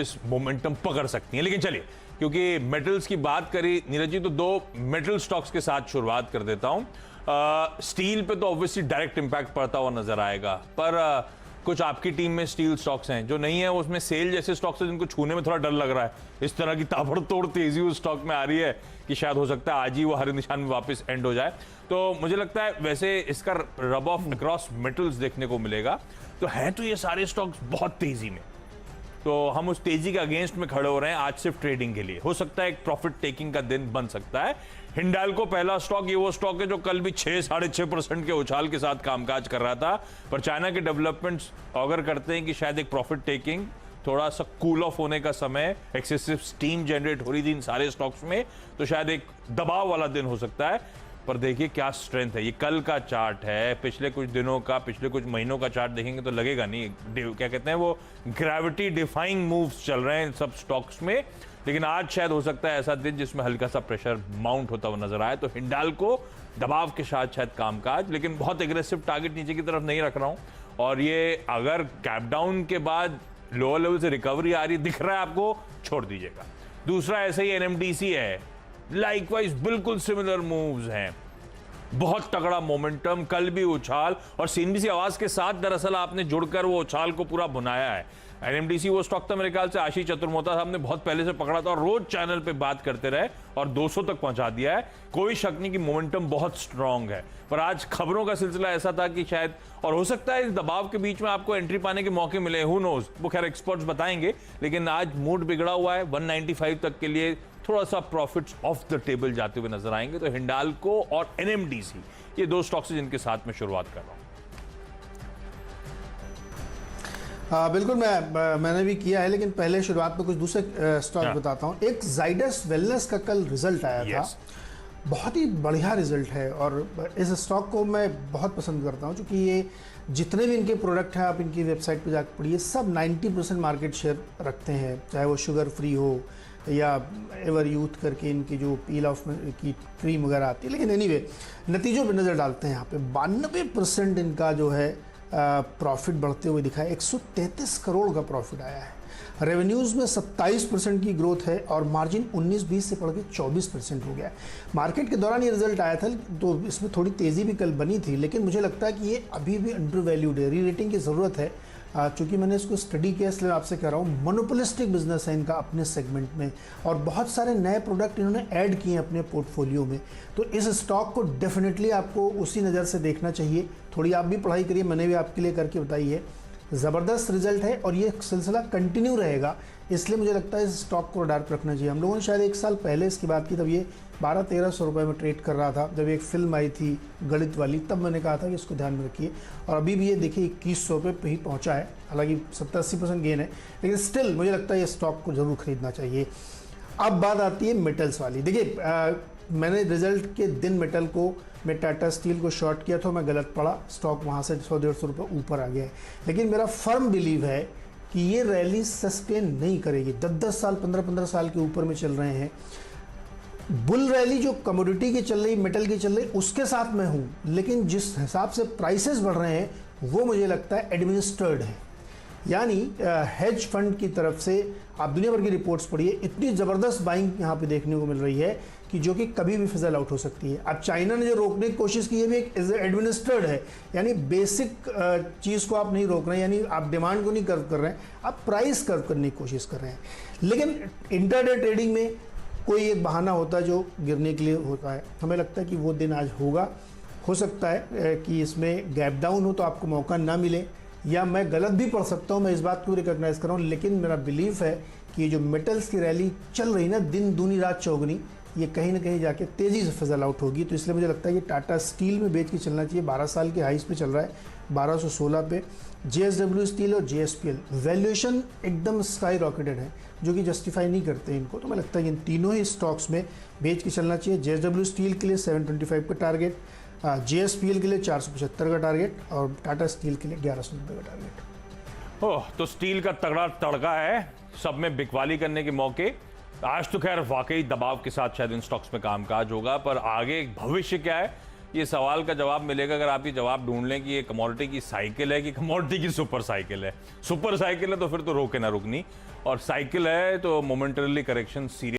इस मोमेंटम पकड़ सकती हैं। लेकिन चलिए, क्योंकि मेटल्स की बात करी नीरज जी, तो दो मेटल स्टॉक्स के साथ शुरुआत कर देता हूं। स्टील पे तो ऑब्वियसली डायरेक्ट इंपैक्ट पड़ता हुआ नजर आएगा, पर कुछ आपकी टीम में स्टील स्टॉक्स हैं, जो नहीं है उसमें सेल जैसे स्टॉक्स हैं जिनको छूने में थोड़ा डर लग रहा है। इस तरह की ताबड़तोड़ तेजी उस स्टॉक में आ रही है कि शायद हो सकता है आज ही वो हरे निशान में वापस एंड हो जाए। तो मुझे लगता है वैसे इसका रब ऑफ अक्रॉस मेटल्स देखने को मिलेगा। तो है तो ये सारे स्टॉक्स बहुत तेजी में, तो हम उस तेजी के अगेंस्ट में खड़े हो रहे हैं आज सिर्फ ट्रेडिंग के लिए। हो सकता है एक प्रॉफिट टेकिंग का दिन बन सकता है। हिंडाल्को पहला स्टॉक, ये वो स्टॉक है जो कल भी 6-6.5% के उछाल के साथ कामकाज कर रहा था, पर चाइना के डेवलपमेंट्स ऑगर करते हैं कि शायद एक प्रॉफिट टेकिंग, थोड़ा सा कूल ऑफ होने का समय, एक्सेसिव स्टीम जनरेट हो रही थी इन सारे स्टॉक्स में, तो शायद एक दबाव वाला दिन हो सकता है। पर देखिए क्या स्ट्रेंथ है, ये कल का चार्ट है, पिछले कुछ दिनों का, पिछले कुछ महीनों का चार्ट देखेंगे तो लगेगा नहीं, क्या कहते हैं वो ग्रेविटी डिफाइंग मूव्स चल रहे हैं सब स्टॉक्स में। लेकिन आज शायद हो सकता है ऐसा दिन जिसमें हल्का सा प्रेशर माउंट होता हुआ नजर आए। तो हिंडाल्को दबाव के साथ शायद कामकाज, लेकिन बहुत एग्रेसिव टारगेट नीचे की तरफ नहीं रख रहा हूं। और ये अगर गैप डाउन के बाद लोअर लेवल से रिकवरी आ रही दिख रहा है आपको, छोड़ दीजिएगा। दूसरा ऐसा ही एनएमडीसी है, लाइकवाइज बिल्कुल सिमिलर मूव्स हैं, बहुत तगड़ा मोमेंटम, कल भी उछाल, और सीएनबीसी आवाज के साथ दरअसल आपने जुड़कर वो उछाल को पूरा भुनाया है। एनएमडीसी वो स्टॉक था मेरे ख्याल से आशीष चतुर्मोता साहब ने बहुत पहले से पकड़ा था और रोज चैनल पे बात करते रहे और 200 तक पहुंचा दिया है। कोई शक नहीं कि मोमेंटम बहुत स्ट्रांग है, पर आज खबरों का सिलसिला ऐसा था कि शायद, और हो सकता है इस दबाव के बीच में आपको एंट्री पाने के मौके मिले, हु नोज, वो खैर एक्सपर्ट्स बताएंगे। लेकिन आज मूड बिगड़ा हुआ है, 195 तक के लिए थोड़ा सा प्रॉफिट्स ऑफ द टेबल जाते हुए नजर आएंगे। तो हिंडाल्को और एनएमडीसी, ये दो स्टॉक्स जिनके साथ में शुरुआत कर रहा हूं। बिल्कुल, मैंने भी किया है, लेकिन पहले शुरुआत में कुछ दूसरे स्टॉक बताता हूं। एक जाइडस वेलनेस का कल रिजल्ट आया था, बहुत ही बढ़िया रिजल्ट है और इस स्टॉक को मैं बहुत पसंद करता हूं, क्योंकि ये जितने भी इनके प्रोडक्ट हैं, आप इनकी वेबसाइट पर जाकर पढ़िए, सब 90% मार्केट शेयर रखते हैं, चाहे वो शुगर फ्री हो या एवर यूथ करके इनकी जो पील ऑफ की क्रीम वगैरह आती है। लेकिन एनीवे, नतीजों पर नज़र डालते हैं। यहाँ पे 92% इनका जो है प्रॉफिट बढ़ते हुए दिखा है, 133 करोड़ का प्रॉफिट आया है। रेवेन्यूज़ में 27% की ग्रोथ है और मार्जिन 19-20 से बढ़ के 24% हो गया है। मार्केट के दौरान ये रिजल्ट आया था, तो इसमें थोड़ी तेज़ी भी कल बनी थी, लेकिन मुझे लगता है कि ये अभी भी अंडर वैल्यूड है, री रेटिंग की ज़रूरत है। चूँकि मैंने इसको स्टडी किया, इसलिए आपसे कह रहा हूँ, मोनोपोलिस्टिक बिजनेस है इनका अपने सेगमेंट में, और बहुत सारे नए प्रोडक्ट इन्होंने ऐड किए हैं अपने पोर्टफोलियो में। तो इस स्टॉक को डेफिनेटली आपको उसी नज़र से देखना चाहिए। थोड़ी आप भी पढ़ाई करिए, मैंने भी आपके लिए करके बताई है। ज़बरदस्त रिजल्ट है और ये सिलसिला कंटिन्यू रहेगा, इसलिए मुझे लगता है इस स्टॉक को डार्क रखना चाहिए। हम लोगों ने शायद 1 साल पहले इसकी बात की, तब ये 1200-1300 रुपये में ट्रेड कर रहा था, जब एक फिल्म आई थी गणित वाली, तब मैंने कहा था कि इसको ध्यान में रखिए। और अभी भी ये देखिए 2100 रुपये पे ही पहुंचा है, हालांकि 70-80% गेन है, लेकिन स्टिल मुझे लगता है ये स्टॉक को ज़रूर खरीदना चाहिए। अब बात आती है मेटल्स वाली। देखिए, मैंने रिजल्ट के दिन मेटल को, मैं टाटा स्टील को शॉर्ट किया था, मैं गलत पड़ा, स्टॉक वहाँ से 100-150 रुपये ऊपर आ गया है। लेकिन मेरा फर्म बिलीव है कि ये रैली सस्टेन नहीं करेगी। 10-10 साल, 15-15 साल के ऊपर में चल रहे हैं। बुल रैली जो कमोडिटी की चल रही, मेटल की चल रही, उसके साथ मैं हूँ, लेकिन जिस हिसाब से प्राइसेस बढ़ रहे हैं वो मुझे लगता है एडमिनिस्टर्ड है, यानी हेज फंड की तरफ से। आप दुनिया भर की रिपोर्ट्स पढ़िए, इतनी ज़बरदस्त बाइंग यहाँ पे देखने को मिल रही है कि जो कि कभी भी फिजल आउट हो सकती है। अब चाइना ने जो रोकने की कोशिश की है भी एक एडमिनिस्टर्ड है, यानी बेसिक चीज़ को आप नहीं रोक रहे हैं, यानी आप डिमांड को नहीं कर रहे हैं, आप प्राइस कर्व करने की कोशिश कर रहे हैं। लेकिन इंटरडे ट्रेडिंग में कोई एक बहाना होता है जो गिरने के लिए होता है। हमें लगता है कि वो दिन आज होगा। हो सकता है कि इसमें गैप डाउन हो तो आपको मौका ना मिले, या मैं गलत भी पढ़ सकता हूँ, मैं इस बात को रिकॉग्नाइज कर रहा हूँ। लेकिन मेरा बिलीफ है कि ये जो मेटल्स की रैली चल रही ना, दिन दूनी रात चौगनी, ये कहीं ना कहीं जाके तेज़ी से फिजल आउट होगी। तो इसलिए मुझे लगता है कि टाटा स्टील में बेच के चलना चाहिए। 12 साल के हाइस पे चल रहा है, 1216 पे। जेएसडब्ल्यू स्टील और जेएसपीएल वैल्यूएशन एकदम स्काई रॉकेटेड है, जो कि जस्टिफाई नहीं करते इनको। तो मैं लगता है कि इन तीनों ही स्टॉक्स में बेच के चलना चाहिए। जेएसडब्ल्यू स्टील के लिए 725 का टारगेट, जेएसपीएल के लिए 475 का टारगेट और टाटा स्टील के लिए 1190 का टारगेट। ओह, तो स्टील का तगड़ा तड़का है, सब में बिकवाली करने के मौके। आज तो खैर वाकई दबाव के साथ शायद इन स्टॉक्स में कामकाज होगा, पर आगे भविष्य क्या है, ये सवाल का जवाब मिलेगा अगर आप ये जवाब ढूंढ लें कि ये कमोडिटी की साइकिल है कि कमोडिटी की सुपर साइकिल है। सुपर साइकिल है तो फिर तो रोके ना रुकनी। और साइकिल है तो मोमेंटरली करेक्शन सीरियस